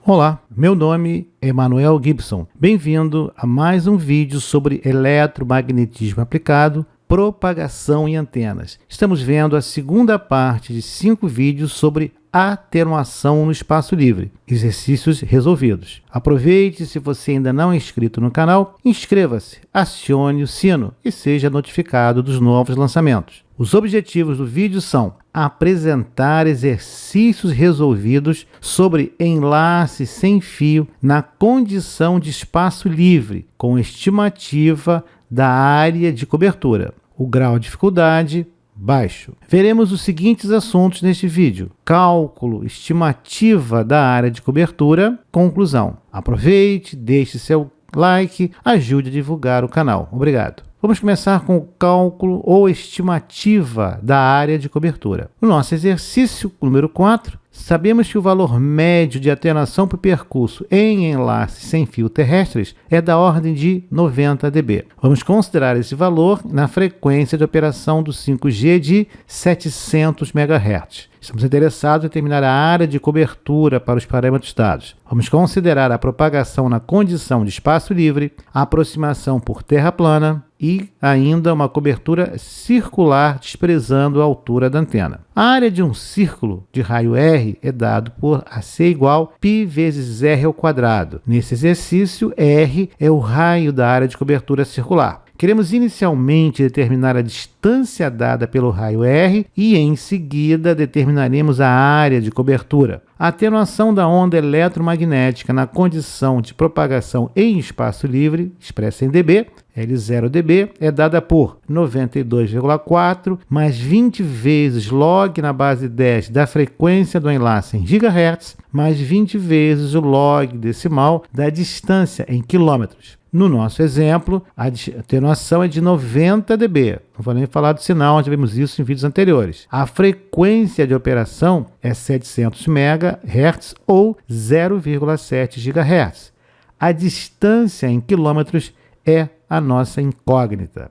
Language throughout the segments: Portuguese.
Olá, meu nome é Emanuel Gibson. Bem-vindo a mais um vídeo sobre eletromagnetismo aplicado, propagação em antenas. Estamos vendo a segunda parte de 5 vídeos sobre atenuação no espaço livre, exercícios resolvidos. Aproveite, se você ainda não é inscrito no canal, inscreva-se, acione o sino e seja notificado dos novos lançamentos. Os objetivos do vídeo são apresentar exercícios resolvidos sobre enlace sem fio na condição de espaço livre, com estimativa da área de cobertura. O grau de dificuldade baixo. Veremos os seguintes assuntos neste vídeo: cálculo, estimativa da área de cobertura, conclusão. Aproveite, deixe seu like, ajude a divulgar o canal. Obrigado. Vamos começar com o cálculo ou estimativa da área de cobertura. No nosso exercício número 4, sabemos que o valor médio de atenuação por percurso em enlaces sem fio terrestres é da ordem de 90 dB. Vamos considerar esse valor na frequência de operação do 5G de 700 MHz. Estamos interessados em determinar a área de cobertura para os parâmetros dados. Vamos considerar a propagação na condição de espaço livre, a aproximação por terra plana e ainda uma cobertura circular desprezando a altura da antena. A área de um círculo de raio R é dado por AC igual π vezes R ao quadrado. Nesse exercício, R é o raio da área de cobertura circular. Queremos inicialmente determinar a distância dada pelo raio R e, em seguida, determinaremos a área de cobertura. A atenuação da onda eletromagnética na condição de propagação em espaço livre, expressa em dB, L0 dB, é dada por 92,4 mais 20 vezes log na base 10 da frequência do enlace em GHz, mais 20 vezes o log decimal da distância em quilômetros. No nosso exemplo, a atenuação é de 90 dB. Não vou nem falar do sinal, já vimos isso em vídeos anteriores. A frequência de operação é 700 MHz ou 0,7 GHz. A distância em quilômetros é a nossa incógnita.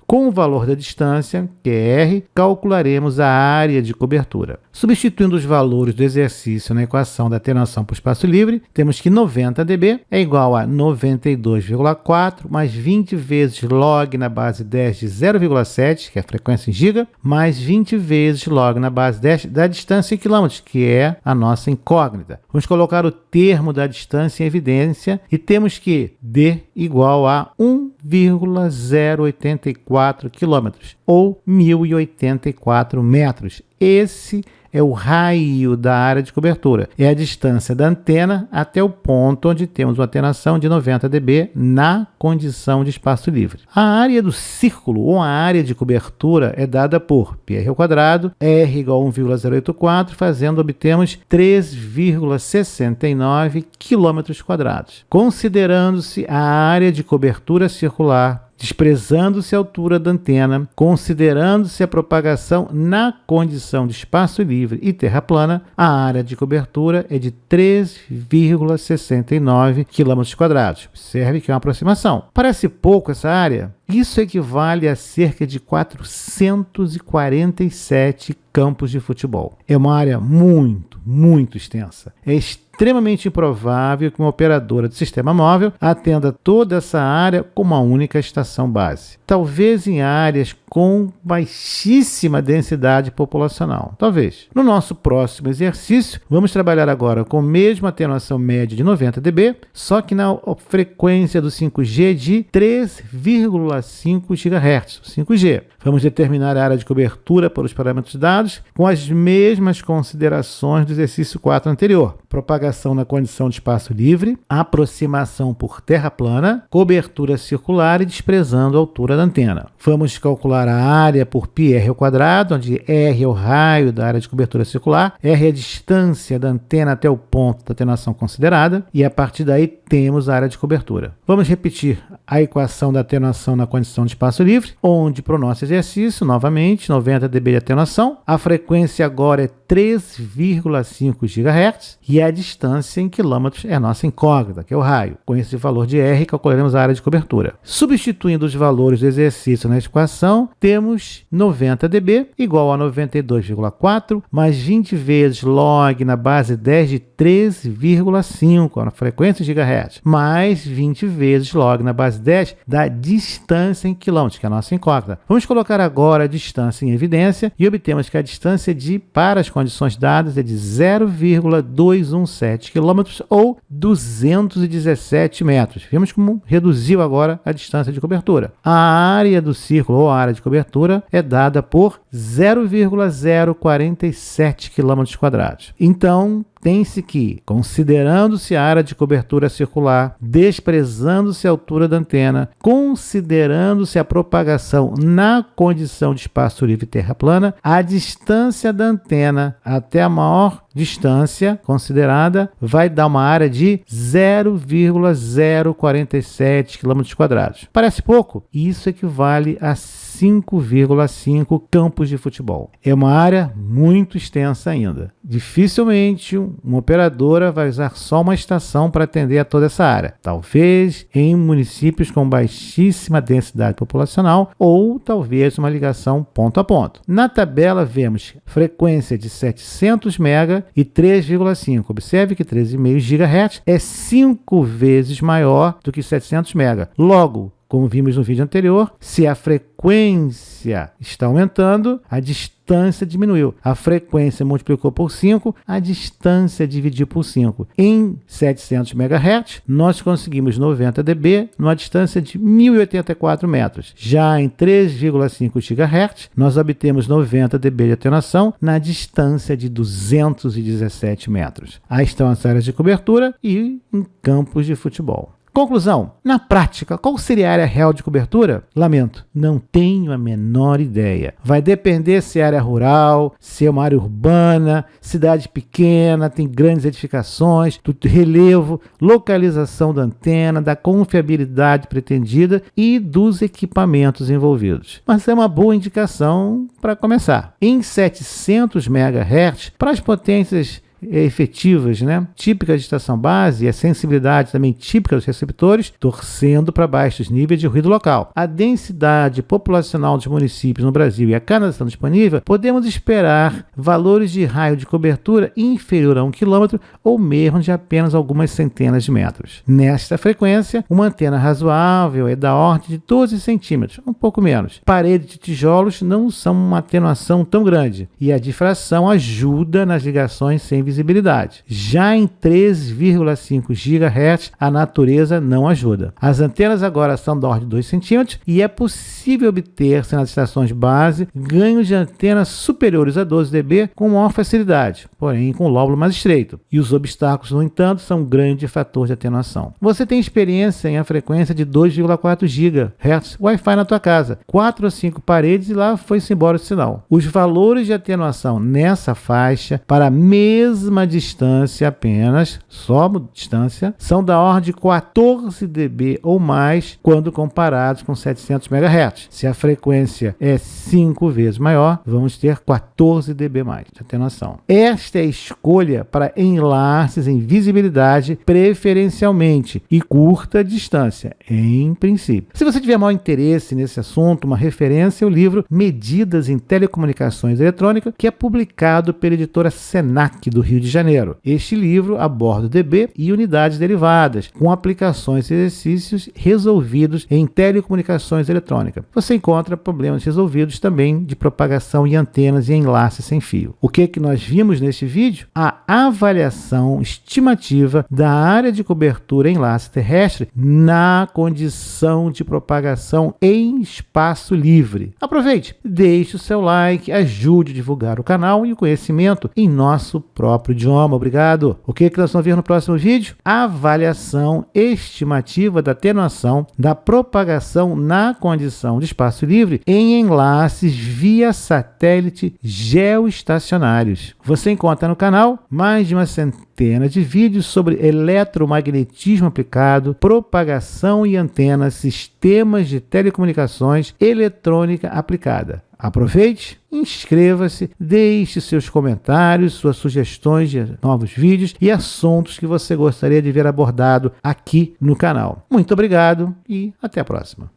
Com o valor da distância, que é R, calcularemos a área de cobertura. Substituindo os valores do exercício na equação da atenuação por espaço livre, temos que 90 dB é igual a 92,4 mais 20 vezes log na base 10 de 0,7, que é a frequência em giga, mais 20 vezes log na base 10 da distância em quilômetros, que é a nossa incógnita. Vamos colocar o termo da distância em evidência e temos que D igual a 1,084 quilômetros ou 1.084 metros. Esse é o raio da área de cobertura. É a distância da antena até o ponto onde temos uma atenuação de 90 dB na condição de espaço livre. A área do círculo ou a área de cobertura é dada por πr ao quadrado, R igual a 1,084, obtemos 3,69 km². Considerando-se a área de cobertura circular, desprezando-se a altura da antena, considerando-se a propagação na condição de espaço livre e terra plana, a área de cobertura é de 3,69 km². Observe que é uma aproximação. Parece pouco essa área? Isso equivale a cerca de 447 campos de futebol. É uma área muito extensa. É extremamente improvável que uma operadora de sistema móvel atenda toda essa área com uma única estação base. Talvez em áreas com baixíssima densidade populacional. Talvez. No nosso próximo exercício, vamos trabalhar agora com a mesma atenuação média de 90 dB, só que na frequência do 5G de 3,5 GHz, 5G. Vamos determinar a área de cobertura para os parâmetros dados com as mesmas considerações do exercício 4 anterior. Propagação na condição de espaço livre, aproximação por terra plana, cobertura circular e desprezando a altura da antena. Vamos calcular a área por πr ao quadrado, onde R é o raio da área de cobertura circular, R é a distância da antena até o ponto da atenuação considerada, e a partir daí temos a área de cobertura. Vamos repetir a equação da atenuação na condição de espaço livre, onde para o nosso exercício, novamente, 90 dB de atenuação, a frequência agora é 3,5 GHz e a distância em quilômetros é a nossa incógnita, que é o raio. Com esse valor de R, calcularemos a área de cobertura. Substituindo os valores do exercício na equação, temos 90 dB igual a 92,4 mais 20 vezes log na base 10 de 13,5 na frequência de GHz, mais 20 vezes log na base 10 da distância em quilômetros, que é a nossa incógnita. Vamos colocar agora a distância em evidência e obtemos que a distância para as condições dadas é de 0,217 km ou 217 metros. Vemos como reduziu agora a distância de cobertura. A área do círculo ou a área de cobertura é dada por 0,047 km². Então, tem-se que, considerando-se a área de cobertura circular, desprezando-se a altura da antena, considerando-se a propagação na condição de espaço livre terra plana, a distância da antena até a maior distância considerada vai dar uma área de 0,047 km². Parece pouco? Isso equivale a 5,5 campos de futebol. É uma área muito extensa ainda. Dificilmente uma operadora vai usar só uma estação para atender a toda essa área. Talvez em municípios com baixíssima densidade populacional ou talvez uma ligação ponto a ponto. Na tabela vemos frequência de 700 MHz e 3,5. Observe que 13,5 GHz é 5 vezes maior do que 700 MHz. Logo, como vimos no vídeo anterior, se a frequência está aumentando, a distância diminuiu. A frequência multiplicou por 5, a distância dividiu por 5. Em 700 MHz, nós conseguimos 90 dB numa distância de 1.084 metros. Já em 3,5 GHz, nós obtemos 90 dB de atenuação na distância de 217 metros. Aí estão as áreas de cobertura e em campos de futebol. Conclusão, na prática, qual seria a área real de cobertura? Lamento, não tenho a menor ideia. Vai depender se é área rural, se é uma área urbana, cidade pequena, tem grandes edificações, do relevo, localização da antena, da confiabilidade pretendida e dos equipamentos envolvidos. Mas é uma boa indicação para começar. Em 700 MHz, para as potências efetivas, típicas de estação base e a sensibilidade também típica dos receptores, torcendo para baixos níveis de ruído local. A densidade populacional dos municípios no Brasil e a canalização disponível, podemos esperar valores de raio de cobertura inferior a 1 km ou mesmo de apenas algumas centenas de metros. Nesta frequência, uma antena razoável é da ordem de 12 centímetros, um pouco menos. Paredes de tijolos não são uma atenuação tão grande e a difração ajuda nas ligações sem visibilidade. Já em 3,5 GHz, a natureza não ajuda. As antenas agora são da ordem de 2 centímetros e é possível obter-se nas estações base ganhos de antenas superiores a 12 dB com maior facilidade, porém com o lóbulo mais estreito. E os obstáculos, no entanto, são um grande fator de atenuação. Você tem experiência em a frequência de 2,4 GHz Wi-Fi na tua casa, 4 ou 5 paredes e lá foi-se embora o sinal. Os valores de atenuação nessa faixa para a mesma distância apenas, só distância, são da ordem de 14 dB ou mais quando comparados com 700 MHz. Se a frequência é 5 vezes maior, vamos ter 14 dB mais de atenuação. Esta é a escolha para enlaces em visibilidade preferencialmente e curta distância, em princípio. Se você tiver maior interesse nesse assunto, uma referência é o livro Medidas em Telecomunicações Eletrônicas, que é publicado pela editora Senac do Rio de Janeiro. Este livro aborda o dB e unidades derivadas, com aplicações e exercícios resolvidos em telecomunicações eletrônicas. Você encontra problemas resolvidos também de propagação em antenas e enlaces sem fio. O que nós vimos neste vídeo? A avaliação estimativa da área de cobertura em enlace terrestre na condição de propagação em espaço livre. Aproveite, deixe o seu like, ajude a divulgar o canal e o conhecimento em nosso próprio idioma. Obrigado. O que nós vamos ver no próximo vídeo? Avaliação estimativa da atenuação da propagação na condição de espaço livre em enlaces via satélite geoestacionários. Você encontra no canal mais de uma centena de vídeos sobre eletromagnetismo aplicado, propagação e antenas, sistemas de telecomunicações eletrônica aplicada. Aproveite, inscreva-se, deixe seus comentários, suas sugestões de novos vídeos e assuntos que você gostaria de ver abordado aqui no canal. Muito obrigado e até a próxima.